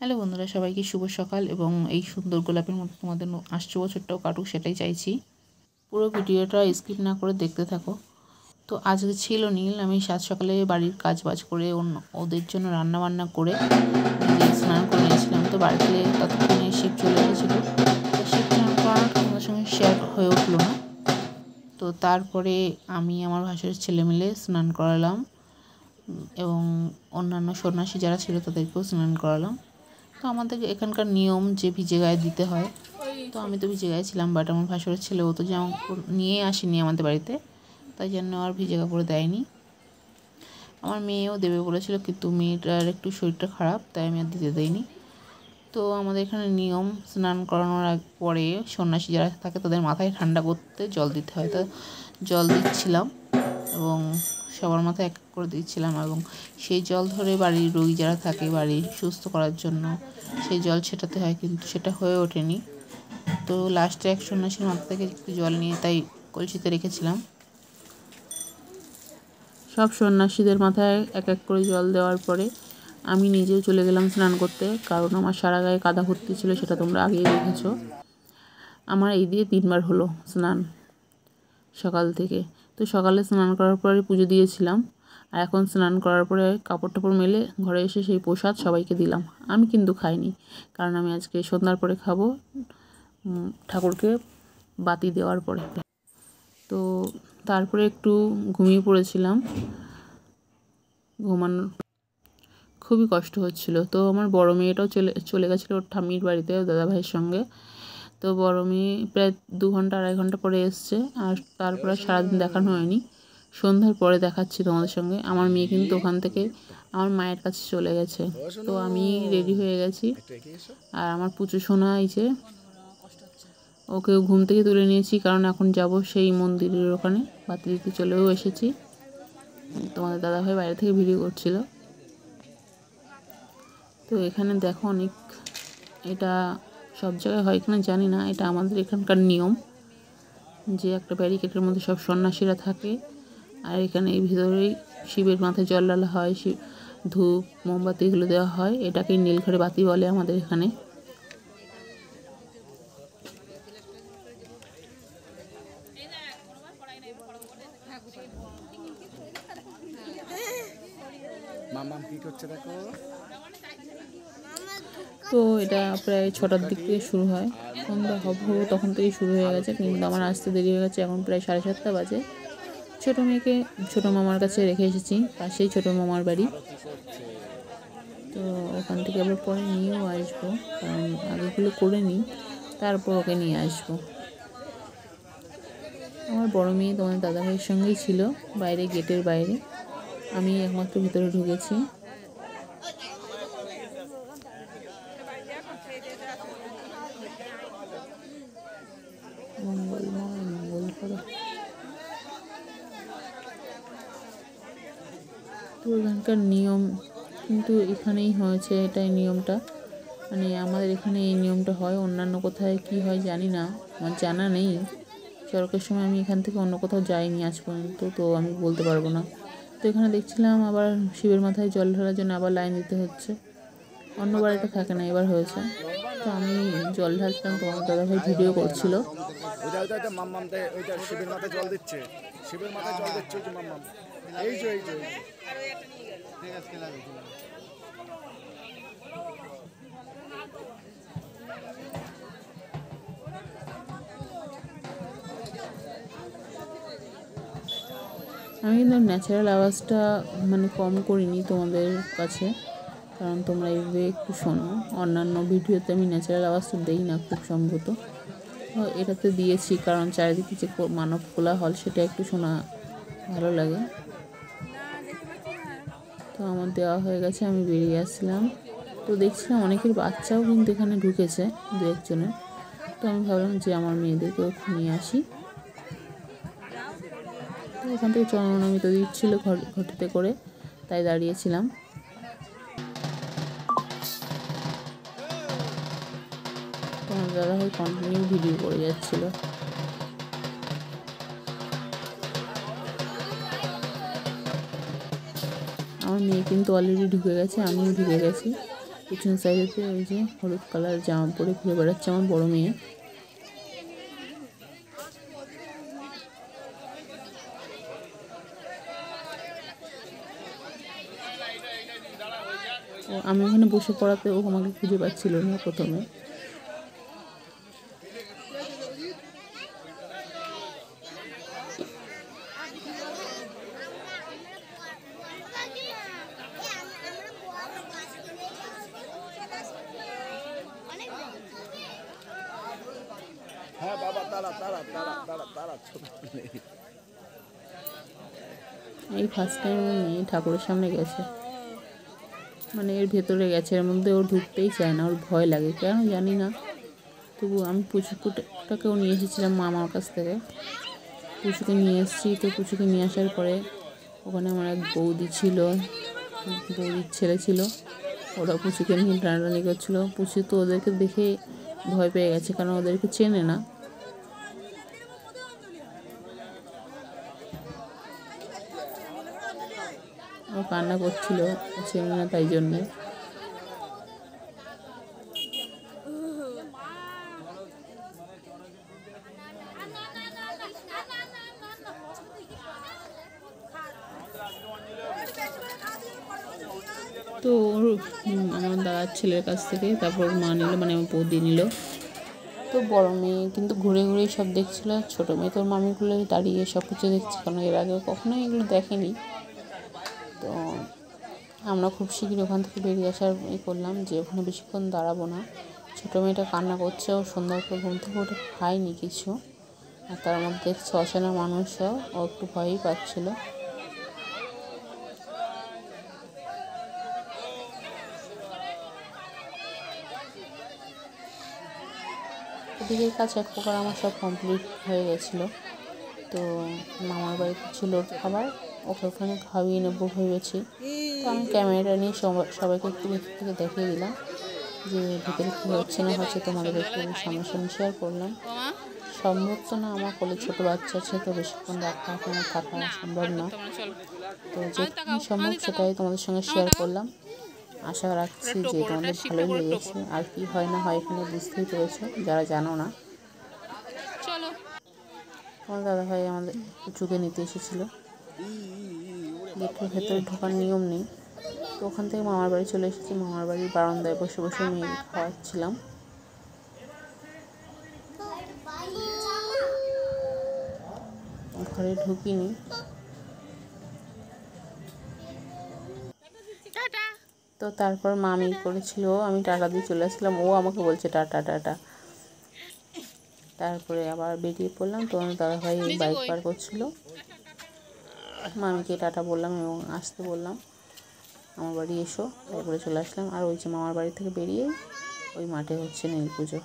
Hello বন্ধুরা, সবাইকে শুভ সকাল এবং এই সুন্দর গোলাপের মতো তোমাদের আসছে বছরটাও কাটুক সেটাই চাইছি। পুরো ভিডিওটা স্কিপ না করে দেখতে থাকো। তো আজকে ছিল নীল, আমি সাত সকালে বাড়ির কাজ বাজ করে ওদের জন্য রান্না বান্না করে নিজে স্নান করে নিয়েছিলাম। তো বাড়িতে ততক্ষণে শিব চলে এসেছিলো, তো শিব স্নান করানোটা আমাদের সঙ্গে শেয়ার হয়ে উঠলো না। তো তারপরে আমি আমার ভাসুরের ছেলে মিলে স্নান করালাম এবং অন্যান্য সন্ন্যাসী যারা ছিল তাদেরকেও স্নান করালাম। তো আমাদের এখানকার নিয়ম যে ভিজে গায়ে দিতে হয়, তো আমি তো ভিজে গায়ে ছিলাম, বাট আমার ভাসুরের ছেলে ও তো জামা নিয়ে আসেনি আমাদের বাড়িতে, তাই জন্য আর ভিজে কাপড় দেয়নি। আমার মেয়েও দেবে বলেছিল, কিন্তু মেয়েটার একটু শরীরটা খারাপ, তাই আমি আর দিতে দেইনি। তো আমাদের এখানে নিয়ম, স্নান করানোর পরে সন্ন্যাসী যারা থাকে তাদের মাথায় ঠান্ডা করতে জল দিতে হয়। তো জল দিচ্ছিলাম এবং সবার মাথায় এক করে দিচ্ছিলাম, এবং সেই জল ধরে বাড়ির রোগী যারা থাকে বাড়ির সুস্থ করার জন্য সেই জল ছেটাতে হয়, কিন্তু সেটা হয়ে ওঠেনি। তো লাস্টে এক সন্ন্যাসীর মাথা থেকে একটু জল নিয়ে তাই কলসিতে রেখেছিলাম। সব সন্ন্যাসীদের মাথায় এক এক করে জল দেওয়ার পরে আমি নিজেও চলে গেলাম স্নান করতে, কারণ আমার সারা গায়ে কাদা ভর্তি ছিল, সেটা তোমরা আগেই দেখেছো। আমার এই দিয়ে 3বার হলো স্নান সকাল থেকে। তো সকালে স্নান করার পরে পুজো দিয়েছিলাম, আর এখন স্নান করার পরে কাপড় টাপড় মেলে ঘরে এসে সেই প্রসাদ সবাইকে দিলাম। আমি কিন্তু খাইনি, কারণ আমি আজকে সন্ধ্যার পরে খাবো, ঠাকুরকে বাতি দেওয়ার পরে। তো তারপরে একটু ঘুমিয়ে পড়েছিলাম, ঘুমানোর খুবই কষ্ট হচ্ছিল। তো আমার বড় মেয়েটাও চলে গেছিলো ওর ঠাম্মির বাড়িতে দাদাভাইয়ের সঙ্গে। তো বড় মেয়ে প্রায় 2 ঘন্টা 2.5 ঘন্টা পরে এসছে, আর তারপরে সারাদিন দেখানো হয়নি, সন্ধ্যার পরে দেখাচ্ছি তোমাদের সঙ্গে। আমার মেয়ে কিন্তু ওখান থেকে আমার মায়ের কাছে চলে গেছে। তো আমি রেডি হয়ে গেছি, আর আমার পুচু সোনা যে ওকেও ঘুম থেকে তুলে নিয়েছি, কারণ এখন যাব সেই মন্দিরের ওখানে বাতি দিতে চলেও এসেছি। তোমাদের দাদাভাই বাইরে থেকে ভিডিও করছিল। তো এখানে দেখো অনেক, এটা সব জায়গায় হয় কিনা জানি না, এটা আমাদের এখানকার নিয়ম যে একটা ব্যারিকেডের মধ্যে সব সন্ন্যাসীরা থাকে, আর এখানে এই ভিতরেই শিবের মাথায় জল ঢালা হয়, ধূপ মোমবাতি এগুলো দেওয়া হয়। এটাকেই নীলঘরে বাতি বলে আমাদের এখানে। তো এটা প্রায় 6টার দিক থেকে শুরু হয়, সন্ধ্যা হবো তখন থেকেই শুরু হয়ে গেছে, কিন্তু আমার আসতে দেরি হয়ে গেছে, এখন প্রায় 7:30 বাজে। ছোটো মেয়েকে ছোটো মামার কাছে রেখে এসেছি, পাশেই ছোটো মামার বাড়ি। তো ওখান থেকে আবার পরে নিয়েও আসবো, কারণ আগেগুলো করে নিই, তারপর ওকে নিয়ে আসবো। আমার বড় মেয়ে তোমার দাদাভাইয়ের সঙ্গেই ছিল বাইরে, গেটের বাইরে, আমি একমাত্র ভিতরে ঢুকেছি। মঙ্গলময় মঙ্গল করো। তো এখানকার নিয়ম কিন্তু এখানেই হয়েছে, এটাই নিয়মটা, মানে আমাদের এখানে এই নিয়মটা হয়। অন্যান্য কোথায় কি হয় জানি না, আমার জানা নেই। চরকের সময় আমি এখান থেকে অন্য কোথাও যাইনি আজ পর্যন্ত, তো আমি বলতে পারবো না। তো এখানে দেখছিলাম আবার শিবের মাথায় জল ঢালার জন্য আবার লাইন দিতে হচ্ছে, অন্যবার এটা থাকে না, এবার হয়েছে। তো আমি জল ঢালছিলাম, তোমার দাদাভাই ভিডিও করছিল। শিবের মাথায় জল দিচ্ছে, শিবের মাথায় জল দিচ্ছে যে মাম্মাম, এই যে আমি কিন্তু ন্যাচারাল আওয়াজটা মানে কম করিনি তোমাদের কাছে, কারণ তোমরা এইভাবে একটু শোনো। অন্যান্য ভিডিওতে আমি ন্যাচারাল আওয়াজটা দিই না খুব সম্ভবত, এটাতে দিয়েছি কারণ চারিদিকে যে মানব কোলাহল সেটা একটু শোনা ভালো লাগে। তো আমার দেওয়া হয়ে গেছে, আমি বেরিয়ে আসছিলাম। তো দেখছিলাম অনেকের বাচ্চাও কিন্তু এখানে ঢুকেছে, 2-1 জনের। তো আমি ভাবলাম যে আমার মেয়েদেরকেও নিয়ে আসি। তো ওখান থেকে চরণামৃত দিচ্ছিলো ঘটিতে করে, তাই দাঁড়িয়েছিলাম। তোমার দাদাভাই কন্টিনিউ ভিডিও করে যাচ্ছিলো। আমার মেয়ে কিন্তু অলরেডি ঢুকে গেছে, আমিও ঢুকে গেছি। পিছন সাইডেতে ওই যে হলুদ কালার জামা পরে ঘুরে বেড়াচ্ছে আমার বড় মেয়ে। ও আমি ওখানে বসে পড়াতে ও আমাকে খুঁজে পাচ্ছিল না প্রথমে। হ্যাঁ বাবা তারা তারা তারা তারা তারা ছোট এই ফার্স্ট টাইম মেয়ে ঠাকুরের সামনে গেছে, মানে এর ভেতরে গেছে, এর মধ্যে ওর ঢুকতেই চায় না, ওর ভয় লাগে কেন জানি না। তবু আমি পুচুটাকেও নিয়ে এসেছিলাম মামার কাছ থেকে, পুচুকে নিয়ে এসেছি। তো পুচুকে নিয়ে আসার পরে ওখানে আমার এক বৌদি ছিল, বৌদির ছেলে ছিল, ওরা পুচুকে নিয়ে টানাটানি করছিলো। পুচু তো ওদেরকে দেখে ভয় পেয়ে গেছে, কারণ ওদেরকে চেনে না। ও কান্না করছিল, চেনে না তাই জন্যে। তো ওর আমার দাদার ছেলের কাছ থেকে তারপর মা নিল, মানে আমার বৌদি নিল। তো বড় মেয়ে কিন্তু ঘুরে ঘুরে সব দেখছিল, ছোটো মেয়ে তোর মামিগুলো দাঁড়িয়ে সব কিছু দেখছে, কারণ এর আগে কখনোই এগুলো দেখেনি। তো আমরা খুব শীঘ্র ওখান থেকে বেরিয়ে আসার করলাম যে ওখানে বেশিক্ষণ দাঁড়াবো না। ছোটো মেয়েটা কান্না করছে, ও সুন্দর করে ঘুম থেকে ওটা খায়নি কিছু, আর তার মধ্যে অচেনা মানুষও, ও একটু ভয়ই পাচ্ছিল। এদিকের কাজ এক প্রকার আমার সব কমপ্লিট হয়ে গেছিলো। তো মামার বাড়িতে ছিল খাবার, ওকে ওখানে খাইয়ে নেবো ভেবেছি। তো আমি ক্যামেরা নিয়ে সবাইকে একটু ভেতর থেকে দেখিয়ে দিলাম যে ভেতরে কী হচ্ছে না হচ্ছে, তোমাদের একটু সামনাসামনি শেয়ার করলাম। সম্ভব তো না, আমার কোলে ছোটো বাচ্চা আছে, তো বেশিক্ষণ থাকা সম্ভব না। তো যেটুকু সম্ভব সেটাই তোমাদের সঙ্গে শেয়ার করলাম। আশা রাখছি যে তোমাদের ভালোই লেগেছে। আর কি হয় না হয় এখানে বুঝতেই পেরেছো যারা জানো না। আমার দাদাভাই আমাদের পুচুকে নিতে এসেছিলো, গেটের ভেতরে ঢোকার নিয়ম নেই। তো ওখান থেকে মামার বাড়ি চলে এসেছি, মামার বাড়ির বারান্দায় বসে বসে মেয়ে খাওয়াচ্ছিলাম। ঘরে ঢুকিনি। তো তারপর মামি করেছিল, আমি টাটা দিয়ে চলে আসলাম, ও আমাকে বলছে টাটা টাটা। তারপরে আবার বেরিয়ে পড়লাম। তো আমার দাদাভাই বাইক পার করছিল, মামিকে টাটা বললাম এবং আসতে বললাম আমার বাড়ি এসো, তারপরে চলে আসলাম। আর ওই যে মামার বাড়ি থেকে বেরিয়েই ওই মাঠে হচ্ছে নীল পুজো।